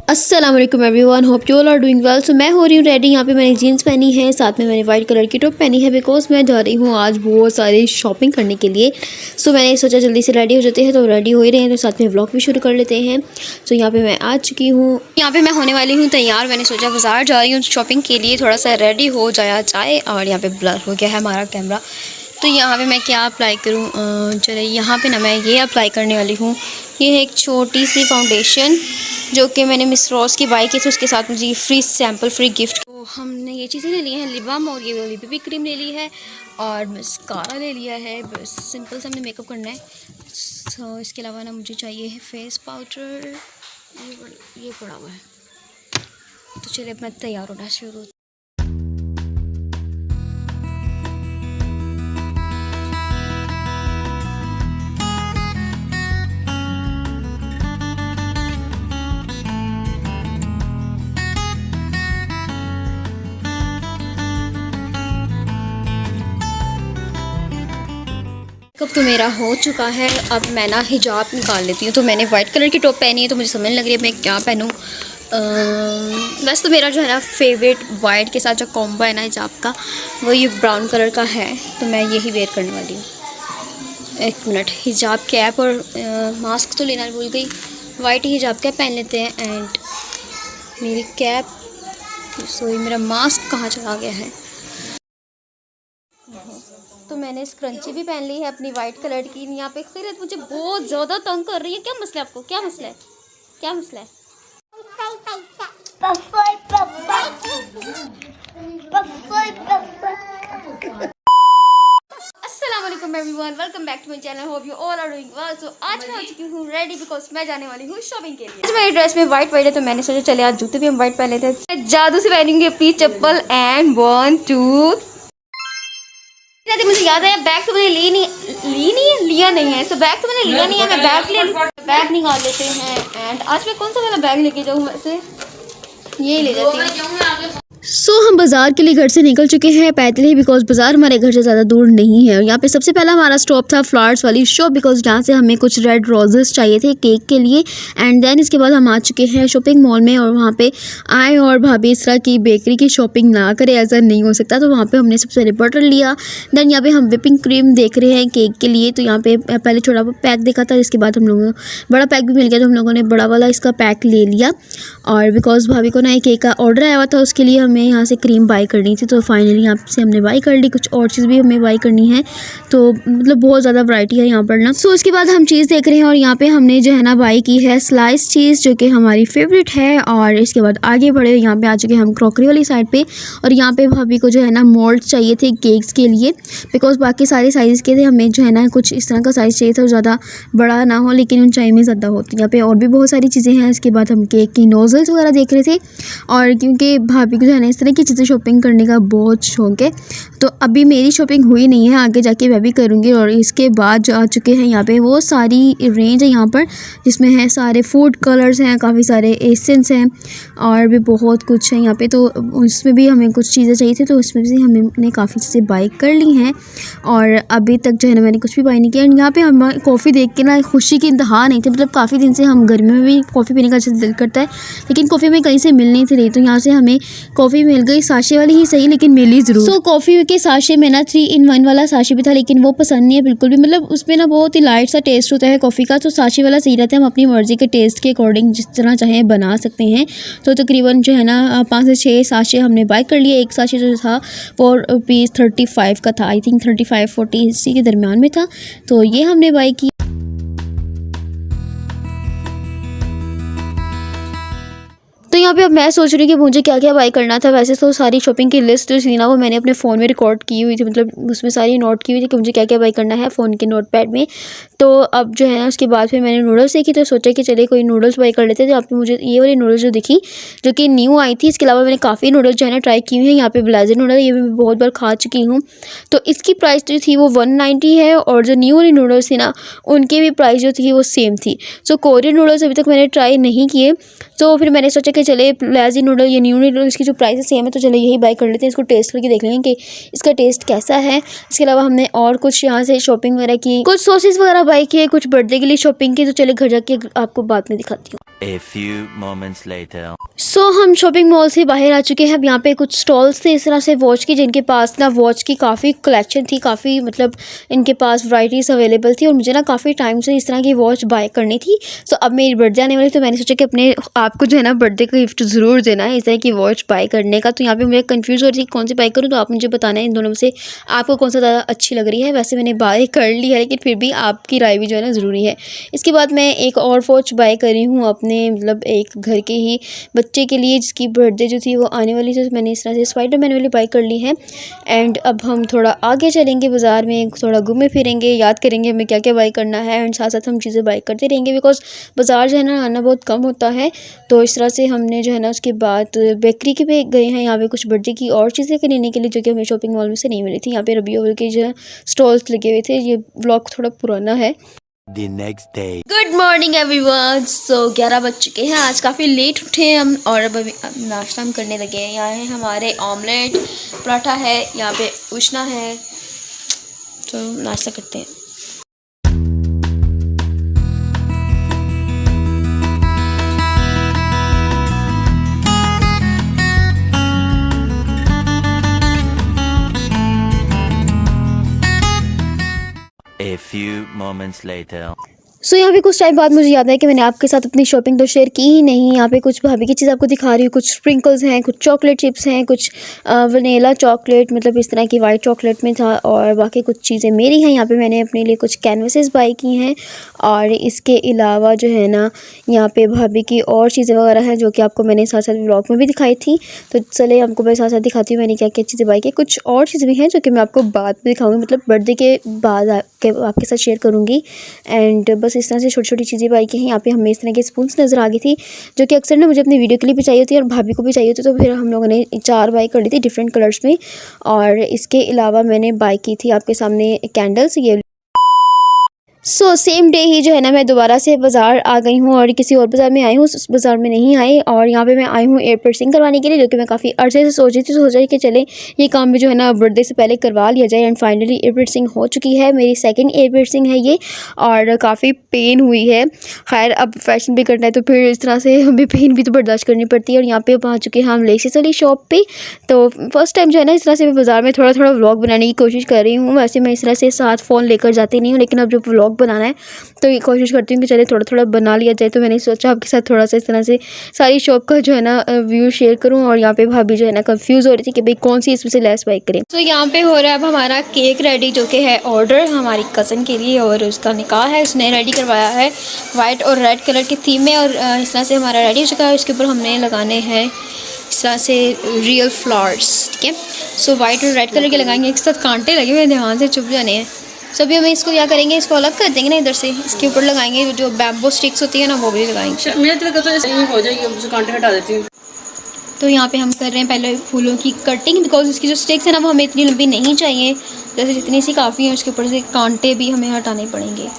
अस्सलाम वालेकुम everyone, hope you all are doing well. So मैं हो रही हूँ रेडी। यहाँ पे मैंने जीन्स पहनी है, साथ में मैंने वाइट कलर की टॉप पहनी है बिकॉज मैं जा रही हूँ आज बहुत सारी शॉपिंग करने के लिए। सो मैंने सोचा जल्दी से रेडी हो जाते हैं, तो रेडी हो ही रहे हैं तो साथ में व्लॉग भी शुरू कर लेते हैं। सो यहाँ पे मैं आ चुकी हूँ, यहाँ पे मैं होने वाली हूँ तैयार। मैंने सोचा बाज़ार जा रही हूँ शॉपिंग के लिए, थोड़ा सा रेडी हो जाया जाए। और यहाँ पे ब्लर हो गया है हमारा कैमरा, तो यहाँ पे मैं क्या अप्लाई करूँ। चले यहाँ पे ना मैं ये अप्लाई करने वाली हूँ। ये है एक छोटी सी फाउंडेशन जो कि मैंने मिस रॉस की बाई की थी, उसके साथ मुझे फ्री सैम्पल फ्री गिफ्ट। तो हमने ये चीज़ें ले ली हैं, लिप बाम और ये वाली बीबी क्रीम ले ली है और मस्कारा ले लिया है। बस सिंपल सा हमने मेकअप करना है। सो इसके अलावा ना मुझे चाहिए है फेस पाउडर, ये पड़ा हुआ है। तो चलिए मैं तैयार होना शुरू। मेकअप तो मेरा हो चुका है, अब मैं ना हिजाब निकाल लेती हूँ। तो मैंने वाइट कलर की टॉप पहनी है, तो मुझे समझ नहीं लग रही है मैं क्या पहनूँ। वैसे तो मेरा जो है ना फेवरेट वाइट के साथ जो कॉम्बो है ना हिजाब का, वो ये ब्राउन कलर का है, तो मैं यही वेयर करने वाली हूँ। एक मिनट, हिजाब कैप और मास्क तो लेना भूल गई। वाइट हिजाब कैप पहन लेते हैं एंड मेरी कैप, सॉरी मेरा मास्क कहाँ चला गया है। तो मैंने स्क्रंची भी पहन ली है अपनी वाइट कलर की। यहाँ पे खैरत मुझे बहुत ज़्यादा तंग कर रही है। क्या मसला है आपको, क्या मसला है, क्या मसला है? अस्सलाम वालेकुम everyone, welcome back to my channel, hope you all are doing well. So आज मैं हो चुकी हूँ रेडी बिकॉज मैं जाने वाली हूँ शॉपिंग के लिए। आज मेरी ड्रेस में वाइट है, तो मैंने सोचा चले आज जूते भी हम वाइट पहन लेते हैं। जादू से पहनेंगे अपनी चप्पल एंड 1 2। मुझे याद है बैग तो मैंने लिया नहीं है। सो बैग तो मैंने लिया नहीं है, मैं बैग निकाल लेते हैं। एंड आज मैं कौन सा वाला बैग लेके जाऊँ, वैसे ये ले जाती हूँ। सो हम बाज़ार के लिए घर से निकल चुके हैं पैदल ही, बिकॉज बाज़ार हमारे घर से ज़्यादा दूर नहीं है। यहाँ पे सबसे पहला हमारा स्टॉप था फ्लावर्स वाली शॉप, बिकॉज यहाँ से हमें कुछ रेड रोजेस चाहिए थे केक के लिए। एंड देन इसके बाद हम आ चुके हैं शॉपिंग मॉल में, और वहाँ पे आए और भाभी इस तरह की बेकरी की शॉपिंग ना करे, ऐसा नहीं हो सकता। तो वहाँ पे हमने सबसे पहले बटर लिया। देन यहाँ पे हम व्हिपिंग क्रीम देख रहे हैं केक के लिए, तो यहाँ पे पहले छोटा पैक देखा था, जिसके बाद हम लोगों को बड़ा पैक भी मिल गया, तो हम लोगों ने बड़ा वाला इसका पैक ले लिया। और बिकॉज भाभी को ना एक केक का ऑर्डर आया हुआ था, उसके लिए हमें यहाँ से क्रीम बाई करनी थी, तो फाइनली यहाँ से हमने बाई कर ली। कुछ और चीज़ भी हमें बाई करनी है, तो मतलब बहुत ज़्यादा वैरायटी है यहाँ पर ना। सो इसके बाद हम चीज़ देख रहे हैं, और यहाँ पे हमने जो है ना बाई की है स्लाइस चीज़, जो कि हमारी फेवरेट है। और इसके बाद आगे बढ़े, यहाँ पे आ चुके हम क्रॉकरी वाली साइड पे, और यहाँ पे भाभी को जो है ना मोल्ड चाहिए थे केक्स के लिए, बिकॉज बाकी सारे साइज़ के थे। हमें जो है ना कुछ इस तरह का साइज़ चाहिए था, ज़्यादा बड़ा ना हो लेकिन ऊंचाई में ज़्यादा हो। यहाँ पे और भी बहुत सारी चीज़ें हैं। इसके बाद हम केक की नोज़ल्स वगैरह देख रहे थे, और क्योंकि भाभी को जो है ना इस तरह की चीज़ें शॉपिंग करने का बहुत शौक है, तो अभी मेरी शॉपिंग हुई नहीं है, आगे जाके मैं भी करूँगी। और इसके बाद जो आ चुके हैं यहाँ पे वो सारी रेंज है यहाँ पर, जिसमें है सारे फूड कलर्स हैं, काफ़ी सारे एसेंस हैं, और भी बहुत कुछ है यहाँ पे। तो उसमें भी हमें कुछ चीज़ें चाहिए थी, तो उसमें भी हमने काफ़ी चीज़ें बाई कर ली हैं। और अभी तक जो है ना मैंने कुछ भी बाई नहीं किया। यहाँ पे हम कॉफ़ी देख के ना खुशी की इंतहा नहीं थी, मतलब काफ़ी दिन से हम गर्मी में भी कॉफ़ी पीने का अच्छा दिल करता है, लेकिन कॉफ़ी में कहीं से मिल नहीं थी रही। तो यहाँ से हमें कॉफ़ी मिल गई, साशे वाली ही सही लेकिन मिली ज़रूर। सो कॉफ़ी के साशे में ना 3 in 1 वाला साशे भी था, लेकिन वो पसंद नहीं है बिल्कुल भी, मतलब उसमें ना बहुत ही लाइट सा टेस्ट होता है कॉफ़ी का। तो साशे वाला सही रहता है, हम अपनी मर्ज़ी के टेस्ट के अकॉर्डिंग जिस तरह चाहें बना सकते हैं। तो तकरीबन जो है ना 5 से 6 साशे हमने बाय कर लिए। एक साशे जो था वो ₹35 का था, आई थिंक 35-40 इसी के दरमियान में था, तो ये हमने बाय किया। तो यहाँ पे अब मैं सोच रही हूँ कि मुझे क्या क्या बाय करना था। वैसे तो सारी शॉपिंग की लिस्ट जो थी ना वो मैंने अपने फ़ोन में रिकॉर्ड की हुई थी, मतलब उसमें सारी नोट की हुई थी कि मुझे क्या क्या बाय करना है फ़ोन के नोटपैड में। तो अब जो है ना उसके बाद फिर मैंने नूडल्स देखी तो सोचा कि चले कोई नूडल्स बाय कर लेते हैं। तो यहाँ पे मुझे ये वाली नूडल्स जो दिखी जो कि न्यू आई थी। इसके अलावा मैंने काफ़ी नूडल्स जो है ना ट्राई की हुई हैं। यहाँ पे ब्लाजर नूडल ये भी मैं बहुत बार खा चुकी हूँ। तो इसकी प्राइस जो थी वो 190 है और जो न्यू वाली नूडल्स थी ना उनकी भी प्राइस जो थी वो सेम थी। सो कोरियन नूडल्स अभी तक मैंने ट्राई नहीं किए। तो फिर मैंने सोचा कि चले ब्लाजी नूडल या न्यू नूडल्स की जो प्राइस सेम है तो चले यही बाय कर लेते हैं। इसको टेस्ट करके देख लेंगे कि इसका टेस्ट कैसा है। इसके अलावा हमने और कुछ यहाँ से शॉपिंग वगैरह की, कुछ सॉसेस वगैरह बाय किए, कुछ बर्थडे के लिए शॉपिंग की। तो चले घर जाके आपको बाद में दिखाती हूँ। A few moments later. हम शॉपिंग मॉल से बाहर आ चुके हैं। अब यहाँ पे कुछ स्टॉल्स थे इस तरह से वॉच की, जिनके पास ना वॉच की काफ़ी कलेक्शन थी, काफ़ी मतलब इनके पास वैराइटीज़ अवेलेबल थी और मुझे ना काफ़ी टाइम से इस तरह की वॉच बाय करनी थी। अब मेरी बर्थडे आने वाली तो मैंने सोचा कि अपने आपको जो है ना बर्थडे का गिफ्ट ज़रूर देना है इस तरह की वॉच बाय करने का। तो यहाँ पे मुझे कंफ्यूज हो रही थी कौन सी बाय करूँ, तो आप मुझे बताना है इन दोनों में से आपको कौन सा ज़्यादा अच्छी लग रही है। वैसे मैंने बाय कर ली है लेकिन फिर भी आपकी राय भी जो है ना ज़रूरी है। इसके बाद मैं एक और वॉच बाय करी हूँ अपने मतलब एक घर के ही बच्चे के लिए जिसकी बर्थडे जो थी वो आने वाली थी। तो मैंने इस तरह से स्पाइडरमैन वाली बाय कर ली है। एंड अब हम थोड़ा आगे चलेंगे बाज़ार में, थोड़ा घूमे फिरेंगे, याद करेंगे हमें क्या क्या बाय करना है एंड साथ साथ हम चीज़ें बाय करते रहेंगे बिकॉज बाज़ार जो है ना आना बहुत कम होता है। तो इस तरह से हमने जो है ना उसके बाद बेकरी के भी गए हैं यहाँ पे कुछ बर्थडे की और चीज़ें खरीदने के लिए जो कि हमें शॉपिंग मॉल में से नहीं मिली थी। यहाँ पे रबी अव्वल के जो है स्टॉल्स लगे हुए थे। ये ब्लॉग थोड़ा पुराना है। The next day. Good morning everyone. 11 बज चुके हैं, आज काफ़ी लेट उठे हैं हम और अब नाश्ता हम करने लगे हैं। यहाँ है हमारे ऑमलेट, पराठा है, यहाँ पे उष्णा है। तो नाश्ता करते हैं। A few moments later. यहाँ पे कुछ टाइम बाद मुझे याद है कि मैंने आपके साथ अपनी शॉपिंग तो शेयर की ही नहीं। यहाँ पे कुछ भाभी की चीज़ आपको दिखा रही हूँ, कुछ स्प्रिंकल्स हैं, कुछ चॉकलेट चिप्स हैं, कुछ वनीला चॉकलेट मतलब इस तरह की वाइट चॉकलेट में था और बाकी कुछ चीज़ें मेरी हैं। यहाँ पे मैंने अपने लिए कुछ कैनवसेस बाय की हैं और इसके अलावा जो है ना यहाँ पे भाभी की और चीज़ें वगैरह हैं जो कि आपको मैंने साथ साथ व्लॉग में भी दिखाई थी। तो चले हमको मैं साथ साथ दिखाती हूँ मैंने क्या क्या चीज़ें बाय की। कुछ और चीज़ें भी हैं जो कि मैं आपको बाद में दिखाऊँगी, मतलब बर्थडे के बाद आपके साथ शेयर करूँगी। एंड बस इस तरह से छोटी छोटी चीज़ें बाई की हैं। यहाँ पे हमें इस तरह के स्पून्स नज़र आ गई थी जो कि अक्सर ना मुझे अपनी वीडियो के लिए भी चाहिए होती है और भाभी को भी चाहिए होती है। तो फिर हम लोगों ने 4 बाई कर ली थी डिफरेंट कलर्स में। और इसके अलावा मैंने बाई की थी आपके सामने कैंडल्स। ये सेम डे ही जो है ना मैं दोबारा से बाज़ार आ गई हूँ और किसी और बाज़ार में आई हूँ, उस बाज़ार में नहीं आई। और यहाँ पे मैं आई हूँ एयर पियर्सिंग करवाने के लिए जो कि मैं काफ़ी अर्से से सोच रही थी। सोचा कि चले ये काम भी जो है ना बर्थडे से पहले करवा लिया जाए। एंड फाइनली एयर पियर्सिंग हो चुकी है, मेरी सेकंड एयर पियर्सिंग है ये और काफ़ी पेन हुई है। खैर अब फैशन भी करना है तो फिर इस तरह से हमें पेन भी तो बर्दाश्त करनी पड़ती है। और यहाँ पे पहुँच चुके हैं हम लेसिस वाली शॉप पर। तो फर्स्ट टाइम जो है ना इस तरह से मैं बाज़ार में थोड़ा थोड़ा व्लॉग बनाने की कोशिश कर रही हूँ। वैसे मैं इस तरह से साथ फ़ोन लेकर जाती नहीं हूँ, लेकिन अब जब व्लॉग बनाना है तो ये कोशिश करती हूँ कि चले थोड़ा थोड़ा बना लिया जाए। तो मैंने सोचा आपके साथ थोड़ा सा इस तरह से सारी शॉप का जो है ना व्यू शेयर करूँ। और यहाँ पे भाभी जो है ना कंफ्यूज हो रही थी कि भाई कौन सी इसमें से लेस बाई करें। तो यहाँ पे हो रहा है अब हमारा केक रेडी जो कि है ऑर्डर हमारी कज़न के लिए और उसका निकाह है, उसने रेडी करवाया है वाइट और रेड कलर की थीम में। और इस तरह से हमारा रेडी हो चुका है। उसके ऊपर हमने लगाने हैं इस तरह से रियल फ्लावर्स, ठीक है। वाइट और रेड कलर के लगाएंगे, एक साथ कांटे लगे हुए ध्यान से चुप जाने हैं। सभी हमें इसको क्या करेंगे, इसको अलग कर देंगे ना इधर से, इसके ऊपर लगाएंगे जो बैम्बो स्टिक्स होती है ना वो भी लगाएंगे। मेरे तो ऐसे हो जाएगी, अब कांटे हटा देती हूँ। तो यहाँ पे हम कर रहे हैं पहले फूलों की कटिंग बिकॉज इसकी जो स्टिक्स है ना वो हमें इतनी लंबी नहीं चाहिए, जैसे जितनी सी काफ़ी है। उसके ऊपर से कांटे भी हमें हटाने पड़ेंगे।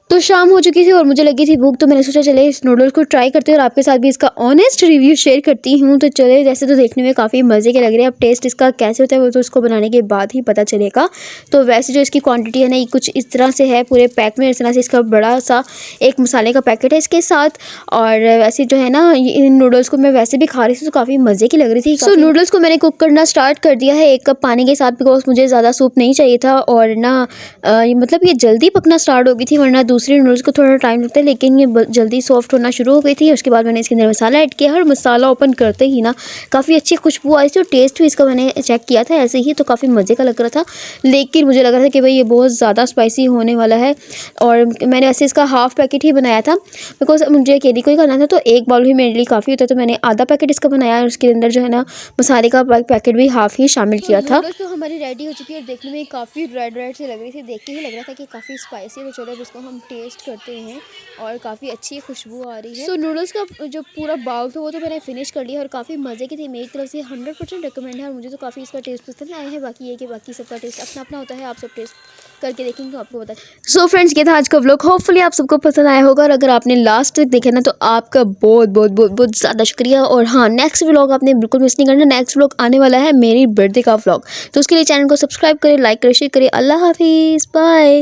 तो शाम हो चुकी थी और मुझे लगी थी भूख, तो मैंने सोचा चले इस नूडल्स को ट्राई करते हैं और आपके साथ भी इसका ऑनेस्ट रिव्यू शेयर करती हूँ। तो चले, जैसे तो देखने में काफ़ी मज़े के लग रहे हैं, अब टेस्ट इसका कैसे होता है वो तो इसको बनाने के बाद ही पता चलेगा। तो वैसे जो इसकी क्वांटिटी है ना ये कुछ इस तरह से है पूरे पैक में, इस तरह से इसका बड़ा सा एक मसाले का पैकेट है इसके साथ। और वैसे जो है ना इन नूडल्स को मैं वैसे भी खा रही थी तो काफ़ी मज़े की लग रही थी। सो नूडल्स को मैंने कुक करना स्टार्ट कर दिया है 1 कप पानी के साथ बिकॉज मुझे ज़्यादा सूप नहीं चाहिए था और ना मतलब ये जल्दी पकना स्टार्ट हो गई थी, वरना दूसरी एक्चुअली नूडल्स को थोड़ा टाइम लगता है, लेकिन ये जल्दी सॉफ्ट होना शुरू हो गई थी। उसके बाद मैंने इसके अंदर मसाला ऐड किया और मसाला ओपन करते ही ना काफ़ी अच्छी खुशबू आई थी और टेस्ट भी इसका मैंने चेक किया था ऐसे ही, तो काफ़ी मज़े का लग रहा था। लेकिन मुझे लग रहा था कि भाई ये बहुत ज़्यादा स्पाइसी होने वाला है, और मैंने वैसे इसका हाफ़ पैकेट ही बनाया था बिकॉज मुझे अकेले को ही करना था, तो एक बाउल ही मेरे लिए काफ़ी होता है, तो मैंने आधा पैकेट इसका बनाया और उसके अंदर जो है ना मसाले का पैकेट भी हाफ़ ही शामिल किया था। तो हमारी रेडी हो चुकी है और देखने में काफ़ी रेड रेड से लग रही थी, देख के ही लग रहा था कि काफ़ी स्पाइसी। तो चलो अब इसको हम टेस्ट करते हैं और काफ़ी अच्छी खुशबू आ रही है। सो नूडल्स का जो पूरा बाउल था वो तो मैंने फिनिश कर लिया और काफ़ी मज़े की थी। मेरी तरफ से 100% रिकमेंड है और मुझे तो काफ़ी इसका टेस्ट पसंद आया है। बाकी ये कि बाकी सबका टेस्ट अपना अपना होता है, आप सब टेस्ट करके देखेंगे तो आपको बता। सो फ्रेंड्स, ये था आज का व्लॉग। होपफुली आप सबको पसंद आया होगा और अगर आपने लास्ट तक देखा ना तो आपका बहुत बहुत बहुत बहुत ज़्यादा शुक्रिया। और हाँ, नेक्स्ट व्लॉग आपने बिल्कुल मिस नहीं करना। नेक्स्ट व्लॉग आने वाला है मेरी बर्थडे का व्लॉग, तो उसके लिए चैनल को सब्सक्राइब करें, लाइक करें, शेयर करें। अल्लाह हाफिज़, बाय।